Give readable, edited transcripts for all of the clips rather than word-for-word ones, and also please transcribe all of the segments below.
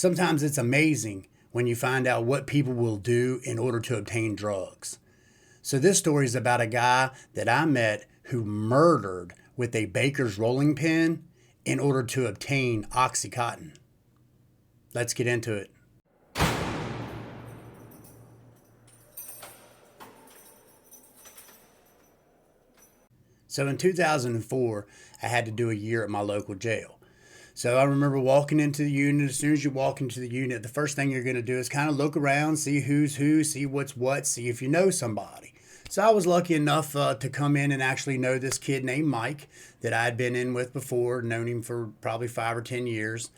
Sometimes it's amazing when you find out what people will do in order to obtain drugs. So this story is about a guy that I met who murdered with a baker's rolling pin in order to obtain Oxycontin. Let's get into it. So in 2004, I had to do a year at my local jail. So I remember walking into the unit. As soon as you walk into the unit, the first thing you're going to do is kind of look around, see who's who, see what's what, see if you know somebody. So I was lucky enough to come in and actually know this kid named Mike that I had been in with before, known him for probably 5 or 10 years.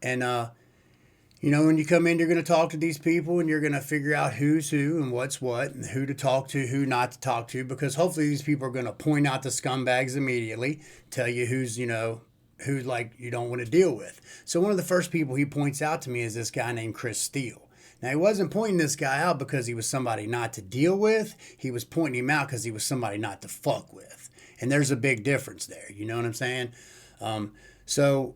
And, when you come in, you're going to talk to these people and you're going to figure out who's who and what's what and who to talk to, who not to talk to, because hopefully these people are going to point out the scumbags immediately, tell you who's like you don't want to deal with. So one of the first people he points out to me is this guy named Chris Steele. Now, he wasn't pointing this guy out because he was somebody not to deal with. He was pointing him out because he was somebody not to fuck with. And there's a big difference there. You know what I'm saying? So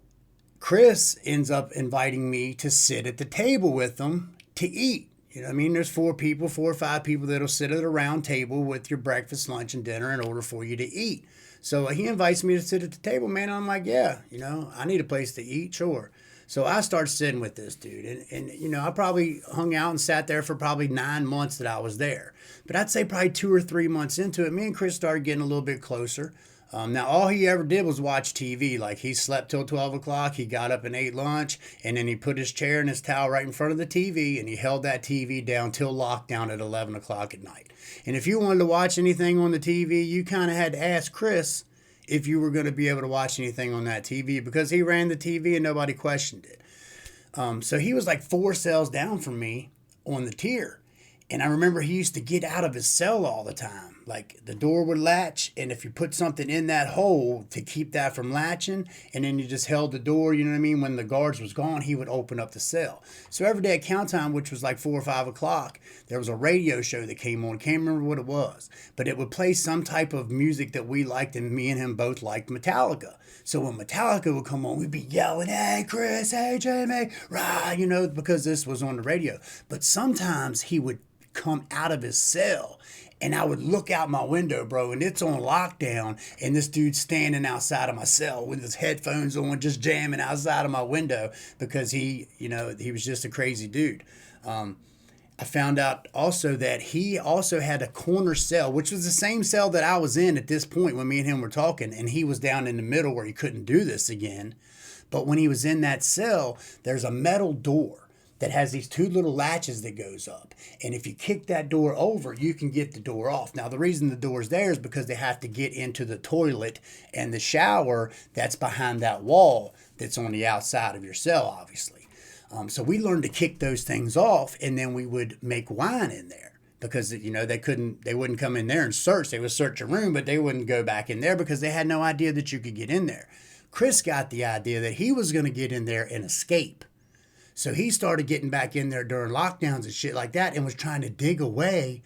Chris ends up inviting me to sit at the table with them to eat. You know what I mean? There's 4 or 5 people that'll sit at a round table with your breakfast, lunch, and dinner in order for you to eat. So he invites me to sit at the table, man. I'm like, yeah, I need a place to eat, sure. So I start sitting with this dude. And I probably hung out and sat there for probably 9 months that I was there. But I'd say probably 2 or 3 months into it, me and Chris started getting a little bit closer. Now, all he ever did was watch TV. Like, he slept till 12 o'clock. He got up and ate lunch. And then he put his chair and his towel right in front of the TV. And he held that TV down till lockdown at 11 o'clock at night. And if you wanted to watch anything on the TV, you kind of had to ask Chris if you were going to be able to watch anything on that TV, because he ran the TV and nobody questioned it. So he was like 4 cells down from me on the tier. And I remember he used to get out of his cell all the time. Like, the door would latch, and if you put something in that hole to keep that from latching, and then you just held the door, you know what I mean, when the guards was gone, he would open up the cell. So every day at count time, which was like 4 or 5 o'clock, there was a radio show that came on. Can't remember what it was, but it would play some type of music that we liked, and me and him both liked Metallica. So when Metallica would come on, we'd be yelling, "Hey, Chris, hey, Jamie," rah, because this was on the radio. But sometimes he would come out of his cell and I would look out my window, bro, and it's on lockdown, and this dude's standing outside of my cell with his headphones on, just jamming outside of my window, because he was just a crazy dude. I found out also that he also had a corner cell, which was the same cell that I was in at this point when me and him were talking, and he was down in the middle where he couldn't do this again. But when he was in that cell, there's a metal door that has these 2 little latches that goes up. And if you kick that door over, you can get the door off. Now, the reason the door's there is because they have to get into the toilet and the shower that's behind that wall that's on the outside of your cell, obviously. So we learned to kick those things off, and then we would make wine in there. Because, they wouldn't come in there and search. They would search a room, but they wouldn't go back in there because they had no idea that you could get in there. Chris got the idea that he was going to get in there and escape. So he started getting back in there during lockdowns and shit like that, and was trying to dig away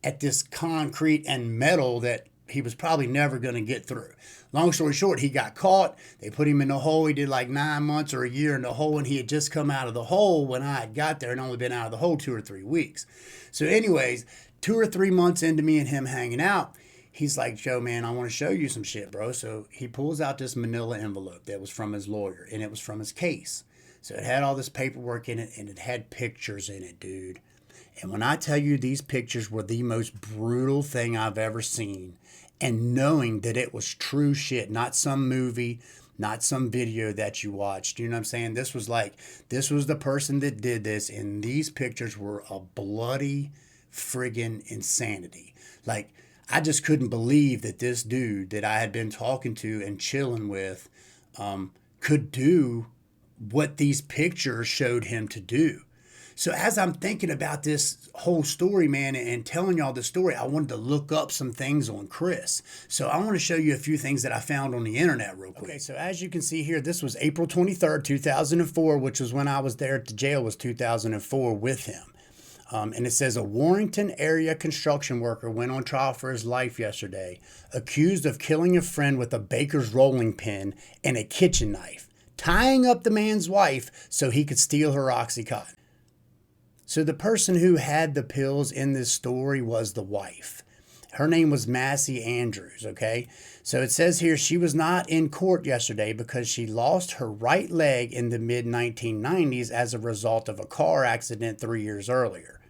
at this concrete and metal that he was probably never going to get through. Long story short, he got caught. They put him in the hole. He did like 9 months or a year in the hole, and he had just come out of the hole when I had got there and only been out of the hole 2 or 3 weeks. So anyways, 2 or 3 months into me and him hanging out, he's like, "Joe, man, I want to show you some shit, bro." So he pulls out this manila envelope that was from his lawyer, and it was from his case. So it had all this paperwork in it, and it had pictures in it, dude. And when I tell you these pictures were the most brutal thing I've ever seen, and knowing that it was true shit, not some movie, not some video that you watched, you know what I'm saying? This was the person that did this, and these pictures were a bloody friggin' insanity. Like, I just couldn't believe that this dude that I had been talking to and chilling with could do what these pictures showed him to do. So as I'm thinking about this whole story, man, and telling y'all the story, I wanted to look up some things on Chris. So I want to show you a few things that I found on the internet real quick. Okay, so as you can see here, this was April 23rd, 2004, which was when I was there at the jail, was 2004 with him. And it says, a Warrington area construction worker went on trial for his life yesterday, accused of killing a friend with a baker's rolling pin and a kitchen knife. tying up the man's wife so he could steal her Oxycontin. So the person who had the pills in this story was the wife. Her name was Massey Andrews, okay? So it says here she was not in court yesterday because she lost her right leg in the mid-1990s as a result of a car accident 3 years earlier.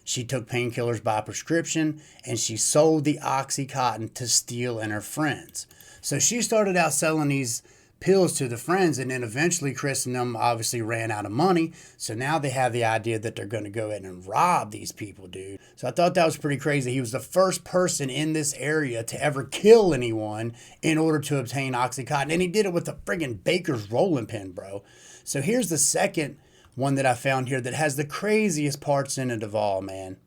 She took painkillers by prescription, and she sold the Oxycontin to Steele and her friends. So she started out selling these pills to the friends, and then eventually Chris and them obviously ran out of money. So now they have the idea that they're going to go ahead and rob these people, dude. So I thought that was pretty crazy. He was the first person in this area to ever kill anyone in order to obtain Oxycontin, and he did it with a friggin' baker's rolling pin, bro. So here's the second one that I found here that has the craziest parts in it of all, man.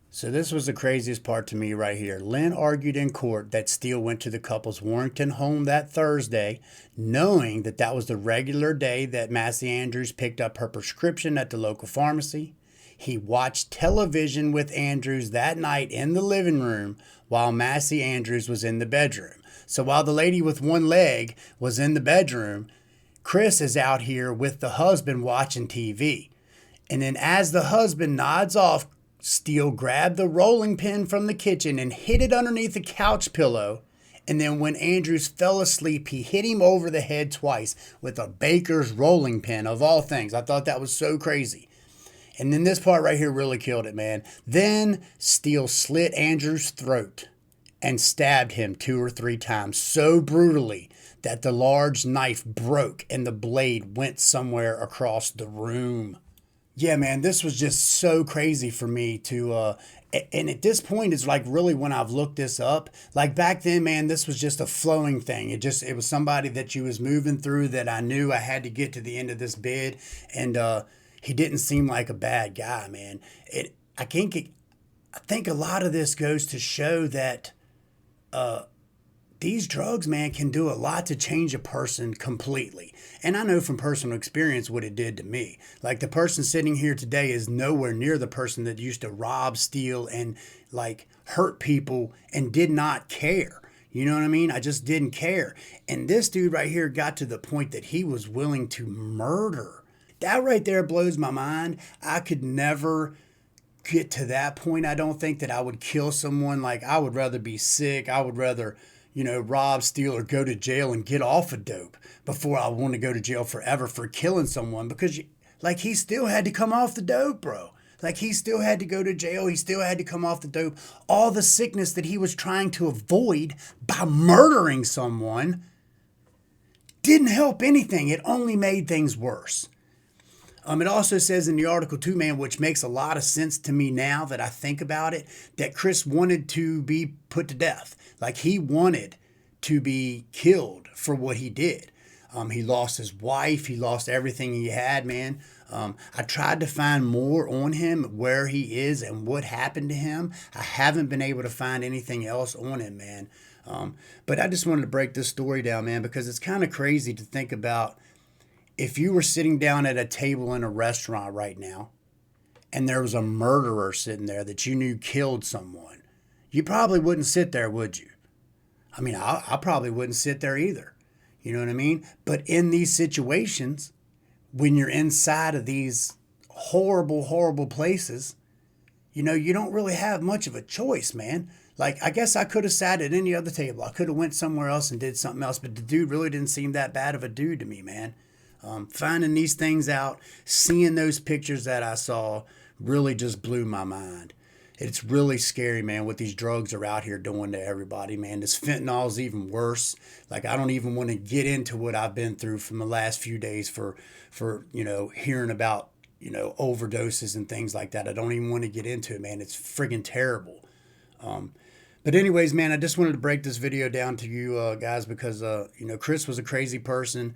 So this was the craziest part to me right here. Lynn argued in court that Steele went to the couple's Warrington home that Thursday, knowing that that was the regular day that Massey Andrews picked up her prescription at the local pharmacy. He watched television with Andrews that night in the living room while Massey Andrews was in the bedroom. So while the lady with one leg was in the bedroom, Chris is out here with the husband watching TV. And then as the husband nods off, Steele grabbed the rolling pin from the kitchen and hid it underneath the couch pillow. And then when Andrews fell asleep, he hit him over the head twice with a baker's rolling pin, of all things. I thought that was so crazy. And then this part right here really killed it, man. Then Steele slit Andrews' throat and stabbed him 2 or 3 times so brutally that the large knife broke and the blade went somewhere across the room. Yeah, man, this was just so crazy for me to, and at this point, it's like really when I've looked this up, like back then, man, this was just a flowing thing. It was somebody that you was moving through that I knew I had to get to the end of this bid. And he didn't seem like a bad guy, man. I think a lot of this goes to show that these drugs, man, can do a lot to change a person completely. And I know from personal experience what it did to me. Like the person sitting here today is nowhere near the person that used to rob, steal, and like hurt people and did not care. You know what I mean? I just didn't care. And this dude right here got to the point that he was willing to murder. That right there blows my mind. I could never get to that point. I don't think that I would kill someone. Like I would rather be sick. I would rather rob, steal, or go to jail and get off of dope before I want to go to jail forever for killing someone, because like he still had to come off the dope, bro. Like he still had to go to jail. He still had to come off the dope. All the sickness that he was trying to avoid by murdering someone didn't help anything. It only made things worse. It also says in the article too, man, which makes a lot of sense to me now that I think about it, that Chris wanted to be put to death. Like he wanted to be killed for what he did. He lost his wife. He lost everything he had, man. I tried to find more on him, where he is and what happened to him. I haven't been able to find anything else on him, man. But I just wanted to break this story down, man, because it's kind of crazy to think about. If you were sitting down at a table in a restaurant right now and there was a murderer sitting there that you knew killed someone, you probably wouldn't sit there, would you? I mean, I probably wouldn't sit there either. You know what I mean? But in these situations, when you're inside of these horrible, horrible places, you don't really have much of a choice, man. Like, I guess I could have sat at any other table. I could have went somewhere else and did something else, but the dude really didn't seem that bad of a dude to me, man. Finding these things out, seeing those pictures that I saw really just blew my mind. It's really scary, man, what these drugs are out here doing to everybody, man. This fentanyl is even worse. Like, I don't even want to get into what I've been through from the last few days for hearing about, overdoses and things like that. I don't even want to get into it, man. It's friggin' terrible. But anyways, man, I just wanted to break this video down to you guys because, Chris was a crazy person.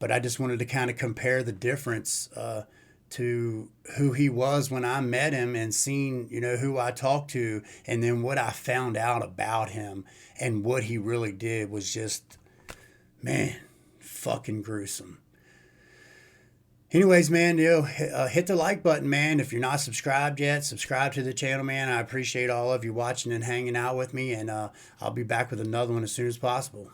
But I just wanted to kind of compare the difference to who he was when I met him and seen, who I talked to, and then what I found out about him and what he really did was just, man, fucking gruesome. Anyways, man, hit the like button, man. If you're not subscribed yet, subscribe to the channel, man. I appreciate all of you watching and hanging out with me, and I'll be back with another one as soon as possible.